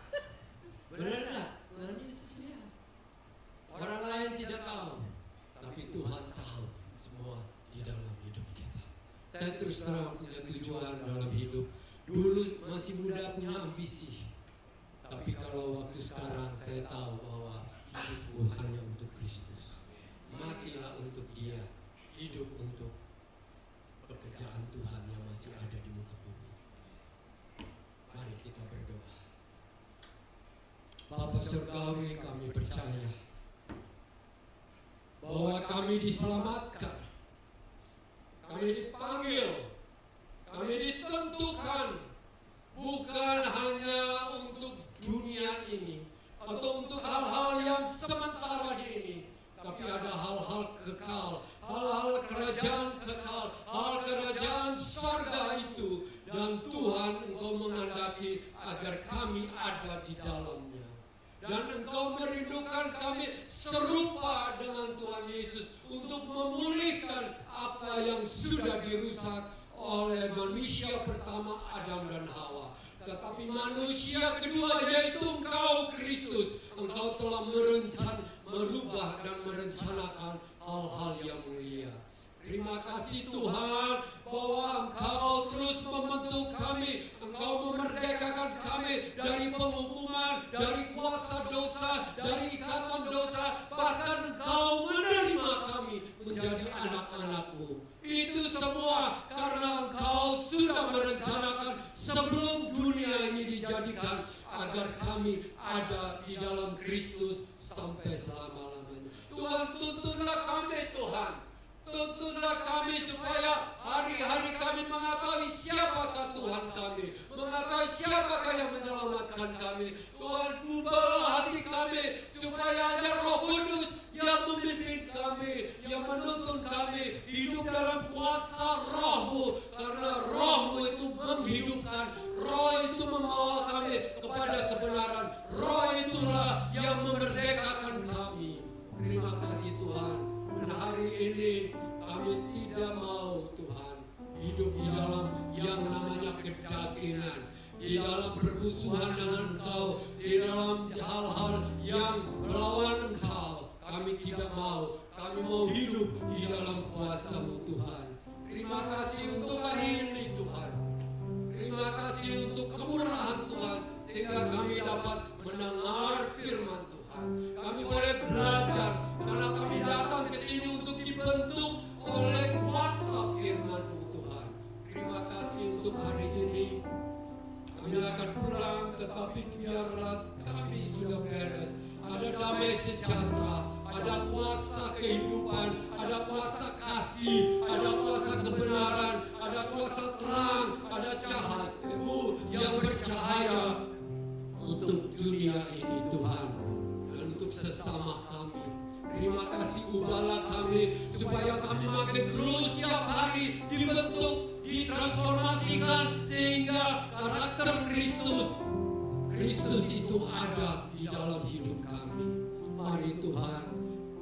[SPEAKER 1] benar nggak? Tuhan Yesus lihat. Orang lain tidak tahu, tapi Tuhan tahu semua di dalam hidup kita. Saya terus terang punya tujuan dalam hidup. Dulu masih muda punya ambisi, tapi kalau waktu sekarang saya tahu bahwa hidupku hanya untuk Kristus. Matilah untuk Dia, hidup untuk pekerjaan Tuhan yang masih ada di muka bumi. Mari kita berdoa. Bapa Surgawi, kami percaya bahwa kami diselamatkan, kami dipanggil, kami ditentukan bukan hanya untuk dunia ini atau untuk hal-hal yang sementara di ini, tapi ada hal-hal kekal, hal-hal kerajaan kekal, hal kerajaan surga itu, dan Tuhan Engkau menghendaki agar kami ada di dalamnya. Dan Engkau merindukan kami serupa dengan Tuhan Yesus untuk memulihkan apa yang sudah dirusak oleh manusia pertama Adam dan Hawa. Tetapi manusia kedua yaitu Engkau Kristus, Engkau telah merubah dan merencanakan hal-hal yang mulia. Terima kasih Tuhan bahwa Engkau terus membentuk kami, Engkau memerdekakan kami dari penghukuman, dari kuasa dosa, dari ikatan dosa, bahkan Engkau menerima kami menjadi anak-anak-Mu. Itu semua karena Engkau sudah merencanakan sebelum dunia ini dijadikan agar kami ada di dalam Kristus sampai selama-lamanya. Tuhan, tuntunlah kami Tuhan. Tuntunlah kami supaya hari-hari kami mengetahui siapakah Tuhan kami, mengetahui siapakah yang menyelamatkan kami. Tuhan, ubahlah hati kami supaya ada Roh Kudus yang memimpin kami, yang menuntun kami hidup dalam kuasa Roh-Mu, karena Roh-Mu itu menghidupkan, Roh itu membawa kami kepada kebenaran, Roh itulah yang memerdekakan kami. Terima kasih Tuhan. Dan hari ini kami tidak mau Tuhan hidup di dalam yang namanya kedagingan, di dalam permusuhan dengan Engkau, di dalam hal-hal yang melawan Engkau. Kami tidak mau. Kami mau hidup di dalam kuasa-Mu Tuhan. Terima kasih untuk hari ini Tuhan. Terima kasih untuk kemurahan Tuhan, sehingga kami dapat mendengar firman Tuhan. Kami boleh belajar karena kami datang ke sini untuk dibentuk oleh kuasa firman-Mu Tuhan. Terima kasih untuk hari ini. Kami akan pulang, tetapi biarlah kami sudah beres. Ada damai sejahtera, ada kuasa kehidupan, ada kuasa kasih, ada kuasa kebenaran, ada kuasa terang, ada cahaya yang bercahaya untuk dunia ini Tuhan, dan untuk sesama kami. Terima kasih, ubahlah kami supaya kami makin terus tiap hari dibentuk, ditransformasikan sehingga karakter Kristus itu ada di dalam hidup kami. Mari Tuhan,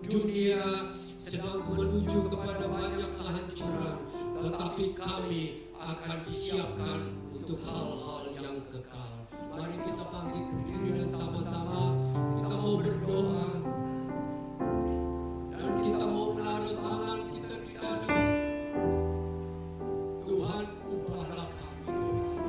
[SPEAKER 1] dunia sedang menuju kepada banyak kehancuran, tetapi kami akan disiapkan untuk hal-hal yang kekal. Mari kita bangkit berdiri dan sama-sama kita mau berdoa. Dan kita mau menaruh tangan kita di dada. Tuhan, ubahlah kami Tuhan.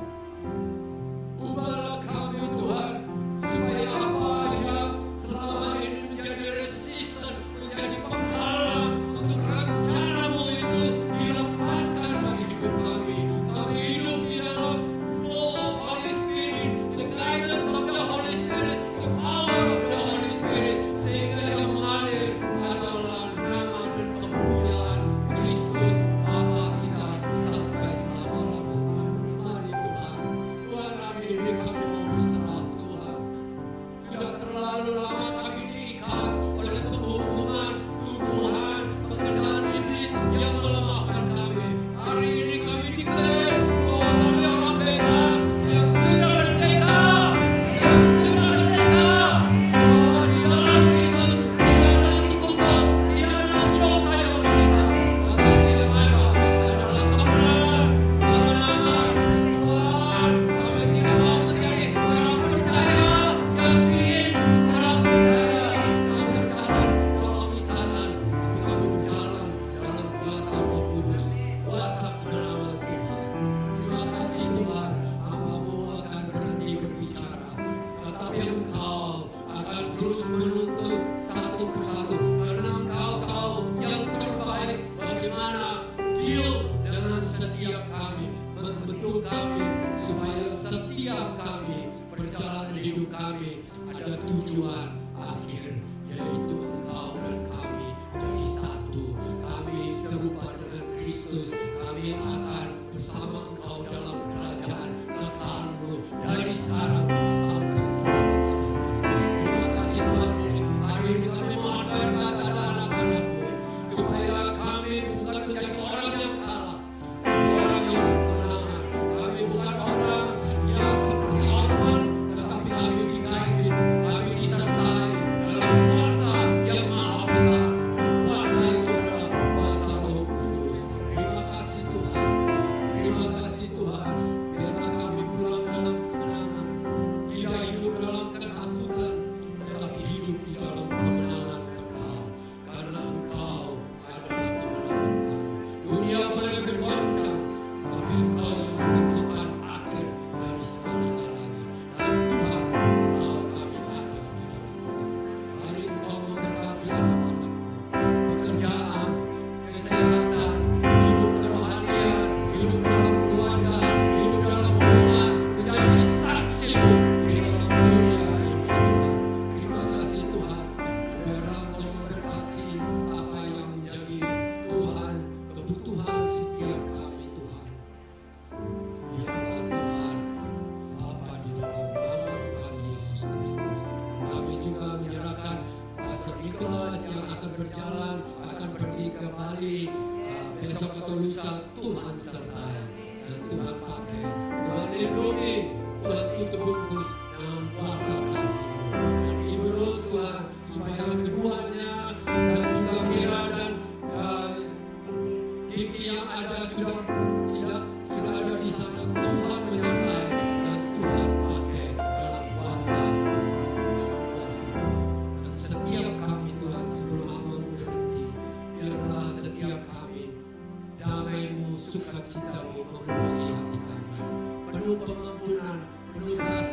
[SPEAKER 1] Ubahlah kami Tuhan, supaya apa yang selama ini menjadi resisten, menjadi penghalang untuk rencana-Mu itu dilepaskan dari hidup kami. Kami hidup di dalam kami, supaya setiap kami perjalanan hidup kami ada tujuan akhir, yaitu Engkau dan kami jadi satu. Kami serupa dengan Kristus. Kami akan bersama Engkau dalam kerajaan kekal-Mu dari sekarang sampai selamanya. Terima kasih Tuhan, hari ini kami mohon berkat pada anak-anak-Mu, supaya kami bukan menjadi orang yang kalah, orang yang berkemenangan. Kami bukan orang yang seperti Orfan, tetapi kami dikaitkan, kami disertai dalam kuasa yang maha besar. Kuasa itu adalah kuasa Roh Kudus. Terima kasih Tuhan, terima kasih Tuhan. Biarlah kami pulang dalam kemenangan, tidak hidup dalam ketakutan, tetapi hidup di dalam kemenangan kekal. Karena Engkau adalah kemenangan kami. Dunia boleh bergoncang, tapi Engkau yang menentukan akhir dari segala-galanya. Dan Tuhan, Engkau kami ada di dalam. Mari Engkau memberkati anak-anak, pekerjaan, kesehatan, hidup kerohanian, hidup dalam keluarga, hidup dalam hubungan, menjadi saksi-Mu di dalam dunia ini. Terima kasih Tuhan. Biarlah Engkau memberkati apa yang menjadi Tuhan kebutuhan setiap kami Tuhan. Biarlah Tuhan Bapa di dalam nama Tuhan Yesus Kristus. Kami juga menyerahkan Pastor Nicholas yang akan berjalan, akan pergi ke Bali besok atau lusa. Tuhan sertai dan Tuhan pakai, Tuhan lindungi, Tuhan tutup bungkus dengan kuasa kasih-Mu. Dan Ibu Ruth Tuhan, supaya keduanya dan juga Mira dan Kiki yang ada sudah ada di sana, Tuhan menyertai dan Tuhan pakai dalam kuasa kasih-Mu. Dan setiap kami Tuhan, sebelum hamba-Mu berhenti, biarlah setiap kami damai-Mu, sukacita-Mu memenuhi hati kami, penuh pengampunan, penuh belas